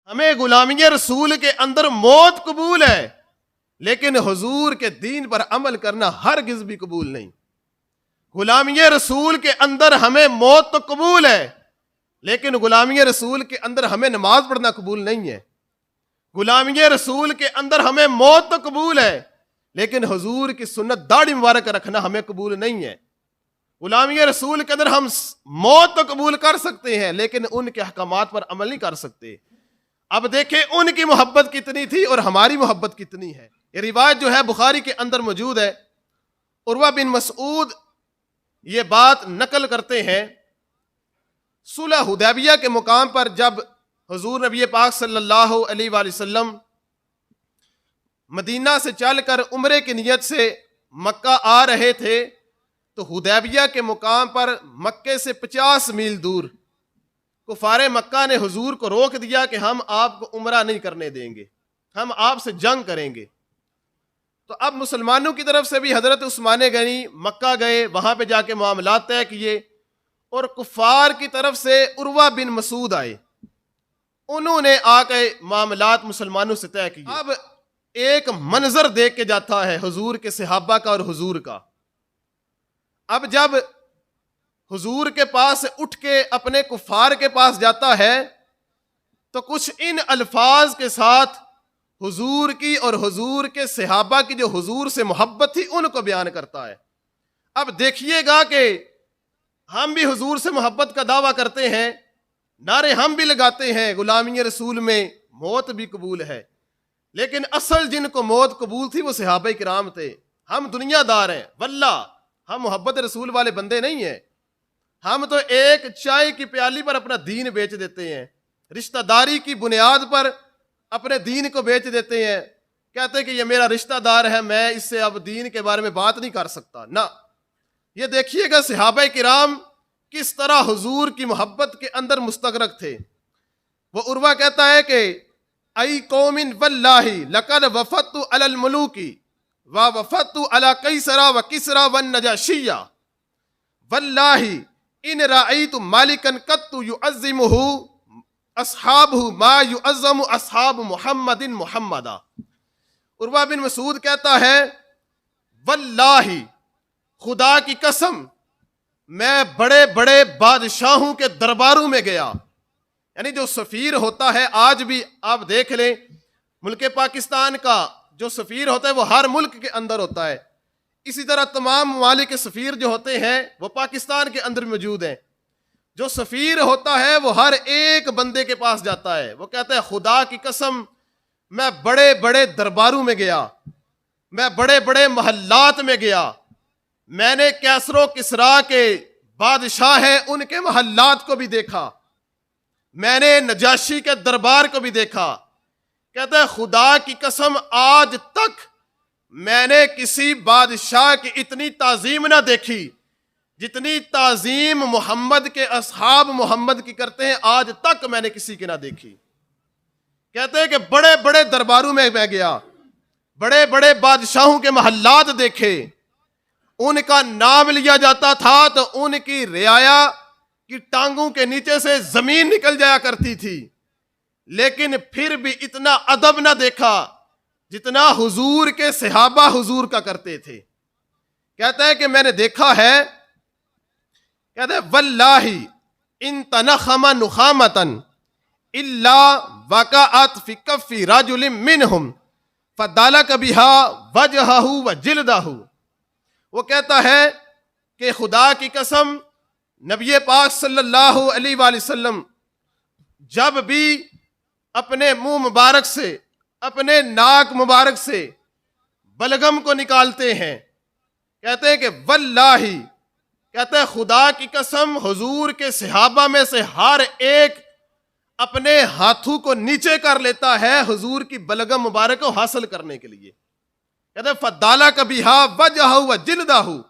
हमें गुलामी रसूल के अंदर मौत कबूल है, लेकिन हुजूर के दीन पर अमल करना हरगिज भी कबूल नहीं। गुलामी रसूल के अंदर हमें मौत तो कबूल है, लेकिन गुलामी रसूल के अंदर हमें नमाज पढ़ना कबूल नहीं है। गुलामी रसूल के अंदर हमें मौत तो कबूल है, लेकिन हुजूर की सुन्नत दाढ़ी मुबारक रखना हमें कबूल नहीं है। गुलामी रसूल के अंदर हम मौत तो कबूल कर सकते हैं, लेकिन उनके अहकामात पर अमल नहीं कर सकते। अब देखें उनकी मोहब्बत कितनी थी और हमारी मोहब्बत कितनी है। ये रिवायत जो है बुखारी के अंदर मौजूद है। उर्वा बिन मसूद ये बात नकल करते हैं, सुलह हुदैबिया के मुकाम पर जब हुजूर नबी पाक सल्लल्लाहु अलैहि वसल्लम मदीना से चलकर उम्रे की नियत से मक्का आ रहे थे, तो हुदैबिया के मुकाम पर मक्के से 50 मील दूर कुफारे मक्का ने हुजूर को रोक दिया कि हम आपको उम्रा नहीं करने देंगे, हम आपसे जंग करेंगे। तो अब मुसलमानों की तरफ से भी हजरत उस्मान गनी मक्का गए, वहां पे जाके मामलात तय किए, और कुफार की तरफ से उर्वा बिन मसूद आए, उन्होंने आके मामलात मुसलमानों से तय किए। अब एक मंजर देख के जाता है हुजूर के सहाबा का और हुजूर का। अब जब हुजूर के पास उठ के अपने कुफार के पास जाता है, तो कुछ इन अल्फाज के साथ हुजूर की और हुजूर के सहाबा की जो हुजूर से मोहब्बत थी उनको बयान करता है। अब देखिएगा कि हम भी हुजूर से मोहब्बत का दावा करते हैं, नारे हम भी लगाते हैं, गुलामी रसूल में मौत भी कबूल है, लेकिन असल जिनको मौत कबूल थी वो सहाबा किराम थे। हम दुनियादार हैं, वल्ला हम मोहब्बत रसूल वाले बंदे नहीं हैं। हम तो एक चाय की प्याली पर अपना दीन बेच देते हैं, रिश्तेदारी की बुनियाद पर अपने दीन को बेच देते हैं, कहते हैं कि ये मेरा रिश्तेदार है, मैं इससे अब दीन के बारे में बात नहीं कर सकता ना। ये देखिएगा सहाबा किराम किस तरह हुजूर की मोहब्बत के अंदर मुस्तगरक थे। वो उर्वा कहता है कि आई कौमिन वल्लाही लकद वफतु अलल मुलूकी व वफतु अला कैसरा व किसरा व नजाशिया वल्लाही इन राईतु मालिकन कत्तु युअज़्ज़िमुहु अस्हाबहु मा युअज़्ज़मु अस्हाब मुहम्मदिन मुहम्मदा। उर्वा बिन मसूद कहता है, वल्लाही खुदा की कसम, मैं बड़े बड़े बादशाहों के दरबारों में गया। यानी जो सफीर होता है, आज भी आप देख लें मुल्क पाकिस्तान का जो सफीर होता है वो हर मुल्क के अंदर होता है, इसी तरह तमाम ममालिक के सफीर जो होते हैं वो पाकिस्तान के अंदर मौजूद हैं। जो सफीर होता है वो हर एक बंदे के पास जाता है, वो कहता है खुदा की कसम मैं बड़े बड़े दरबारों में गया, मैं बड़े बड़े महल्लात में गया, मैंने कैसरो किसरा के बादशाह हैं उनके महल्लात को भी देखा, मैंने नजाशी के दरबार को भी देखा। कहता है खुदा की कसम आज तक मैंने किसी बादशाह की इतनी ताजीम ना देखी जितनी ताजीम मोहम्मद के असहाब मोहम्मद की करते हैं, आज तक मैंने किसी की ना देखी। कहते हैं कि बड़े बड़े दरबारों में मैं गया, बड़े बड़े बादशाहों के महल्लात देखे, उनका नाम लिया जाता था तो उनकी रियाया की टांगों के नीचे से जमीन निकल जाया करती थी, लेकिन फिर भी इतना अदब ना देखा जितना हुजूर के सहाबा हुजूर का करते थे। कहता है कि मैंने देखा है, कहते हैं वल्लाही इन तनखमा नुखामतन इल्ला वकाअत फी कफ्फी रजुलिन मिनहुम फदालक बिहा वजहहु व जिल्दहु। वो कहता है कि खुदा की कसम नबी पाक सल्लल्लाहु अलैहि वसल्लम जब भी अपने मुंह मुबारक से, अपने नाक मुबारक से बलगम को निकालते हैं, कहते हैं कि वल्लाही, कहते हैं खुदा की कसम हुजूर के सहाबा में से हर एक अपने हाथों को नीचे कर लेता है हुजूर की बलगम मुबारक को हासिल करने के लिए। कहते हैं फदाला कबिहा वजहहु व जिल्दहु।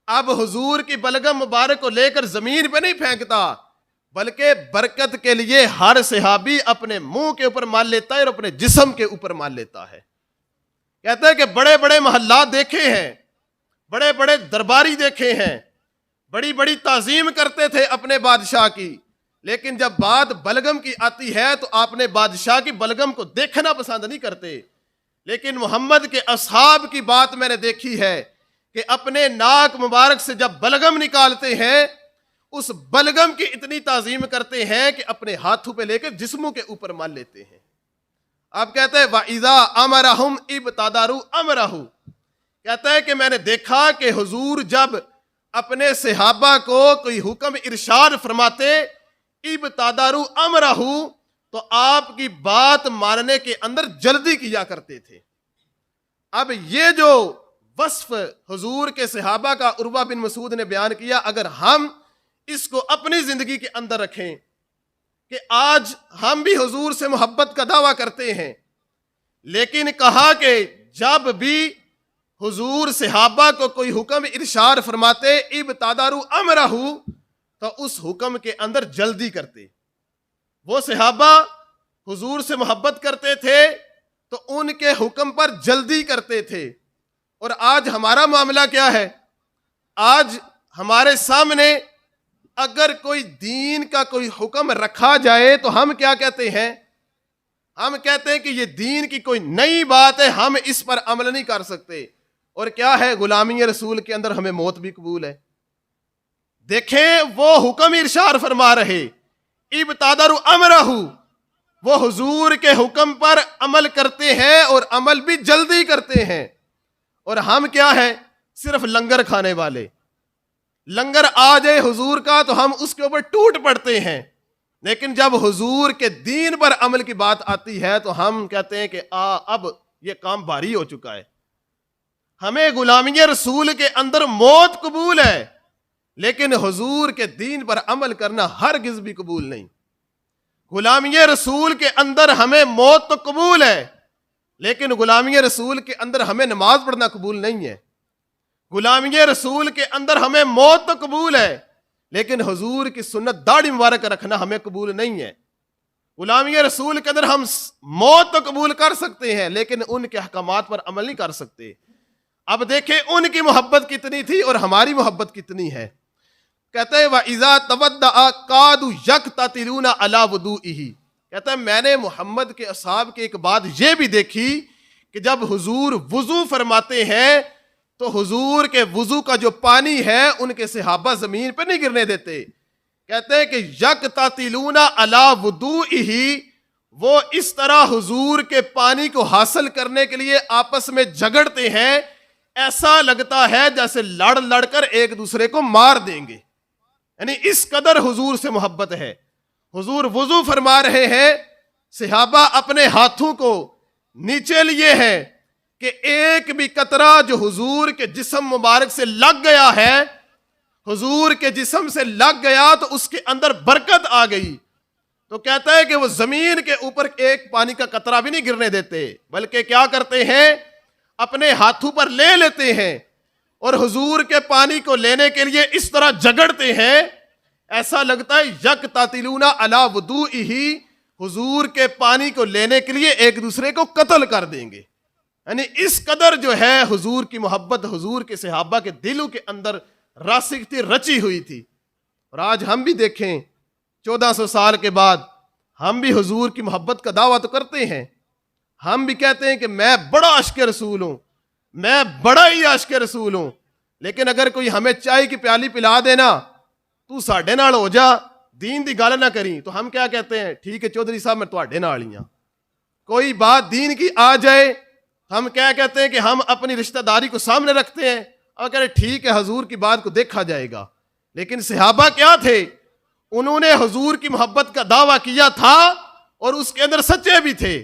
अब हुजूर की बलगम मुबारक को लेकर जमीन पे नहीं फेंकता, बल्कि बरकत के लिए हर सहाबी अपने मुंह के ऊपर माल लेता है और अपने जिस्म के ऊपर माल लेता है। कहते हैं कि बड़े बड़े महल्लात देखे हैं, बड़े बड़े दरबारी देखे हैं, बड़ी बड़ी ताजीम करते थे अपने बादशाह की, लेकिन जब बात बलगम की आती है तो आपने बादशाह की बलगम को देखना पसंद नहीं करते। लेकिन मोहम्मद के असहाब की बात मैंने देखी है कि अपने नाक मुबारक से जब बलगम निकालते हैं, उस बलगम की इतनी ताजीम करते हैं कि अपने हाथों पे लेकर जिस्मों के ऊपर मान लेते हैं। आप कहते हैं वाइजा अमरहुम इब्तादारू अमरहू, कहता है कि मैंने देखा कि हुजूर जब अपने सहाबा को कोई हुक्म इरशाद फरमाते, इब्तादारू अमरहू, तो आपकी बात मानने के अंदर जल्दी किया करते थे। अब ये जो वस्फ हुजूर के सहाबा का उर्वा बिन मसूद ने बयान किया, अगर हम इसको अपनी जिंदगी के अंदर रखें कि आज हम भी हुजूर से मोहब्बत का दावा करते हैं, लेकिन कहा कि जब भी हुजूर सहाबा को कोई हुक्म इरशाद फरमाते इब्तादारू अमरहू, तो उस हुक्म के अंदर जल्दी करते। वो सहाबा हुजूर से मोहब्बत करते थे तो उनके हुक्म पर जल्दी करते थे। और आज हमारा मामला क्या है? आज हमारे सामने अगर कोई दीन का कोई हुक्म रखा जाए तो हम क्या कहते हैं? हम कहते हैं कि ये दीन की कोई नई बात है, हम इस पर अमल नहीं कर सकते। और क्या है? गुलामी रसूल के अंदर हमें मौत भी कबूल है। देखें, वो हुक्म इरशाद फरमा रहे इब्तादारू अमरहू, वो हुजूर के हुक्म पर अमल करते हैं और अमल भी जल्दी करते हैं। और हम क्या है? सिर्फ लंगर खाने वाले। लंगर आ जाए हुजूर का तो हम उसके ऊपर टूट पड़ते हैं, लेकिन जब हुजूर के दीन पर अमल की बात आती है तो हम कहते हैं कि अब ये काम भारी हो चुका है। हमें गुलामी रसूल के अंदर मौत कबूल है, लेकिन हुजूर के दीन पर अमल करना हरगिज भी कबूल नहीं। गुलामी रसूल के अंदर हमें मौत तो कबूल है, लेकिन गुलामी रसूल के अंदर हमें नमाज पढ़ना कबूल नहीं है। गुलामी रसूल के अंदर हमें मौत तो कबूल है, लेकिन हुजूर की सुन्नत दाढ़ी मुबारक रखना हमें कबूल नहीं है। गुलामी रसूल के अंदर हम मौत तो कबूल कर सकते हैं, लेकिन उनके अहकामात पर अमल नहीं कर सकते। अब देखें, उनकी मोहब्बत कितनी थी और हमारी मोहब्बत कितनी है। कहते हैं वइज़ा तवद्दा कादू यक्ततिलूना अला वुदूइही, कहता है मैंने मोहम्मद के असहाब की एक बात यह भी देखी कि जब हुजूर वुजू फरमाते हैं तो हुजूर के वुजू का जो पानी है उनके सहाबा जमीन पर नहीं गिरने देते। कहते हैं कि यक्ततिलूना अला वुदूइही, वो इस तरह हुजूर के पानी को हासिल करने के लिए आपस में झगड़ते हैं, ऐसा लगता है जैसे लड़ लड़कर एक दूसरे को मार देंगे। यानी इस कदर हुजूर से मोहब्बत है। हुजूर वुजू फरमा रहे हैं, सहाबा अपने हाथों को नीचे लिए हैं कि एक भी कतरा जो हुजूर के जिस्म मुबारक से लग गया है, हुजूर के जिस्म से लग गया तो उसके अंदर बरकत आ गई। तो कहता है कि वो जमीन के ऊपर एक पानी का कतरा भी नहीं गिरने देते, बल्कि क्या करते हैं? अपने हाथों पर ले लेते हैं और हुजूर के पानी को लेने के लिए इस तरह झगड़ते हैं, ऐसा लगता है यक्ततिलूना अला वुदूइही, हुजूर के पानी को लेने के लिए एक दूसरे को कत्ल कर देंगे। यानी इस कदर जो है हुजूर की मोहब्बत हुजूर के सहाबा के दिलों के अंदर रासिक थी, रची हुई थी। और आज हम भी देखें 1400 साल के बाद हम भी हुजूर की मोहब्बत का दावा तो करते हैं। हम भी कहते हैं कि मैं बड़ा आशिक रसूल हूं, मैं बड़ा ही आशिक रसूल हूं, लेकिन अगर कोई हमें चाय की प्याली पिला देना, तू साडे नाल हो जा, दीन दी गल ना करी, तो हम क्या कहते हैं? ठीक है चौधरी साहब, मैं तुहाडे नाल ही हां। कोई बात दीन की आ जाए, हम क्या कहते हैं कि हम अपनी रिश्तेदारी को सामने रखते हैं और कहते ठीक है हुजूर की बात को देखा जाएगा। लेकिन सहाबा क्या थे? उन्होंने हुजूर की मोहब्बत का दावा किया था और उसके अंदर सच्चे भी थे।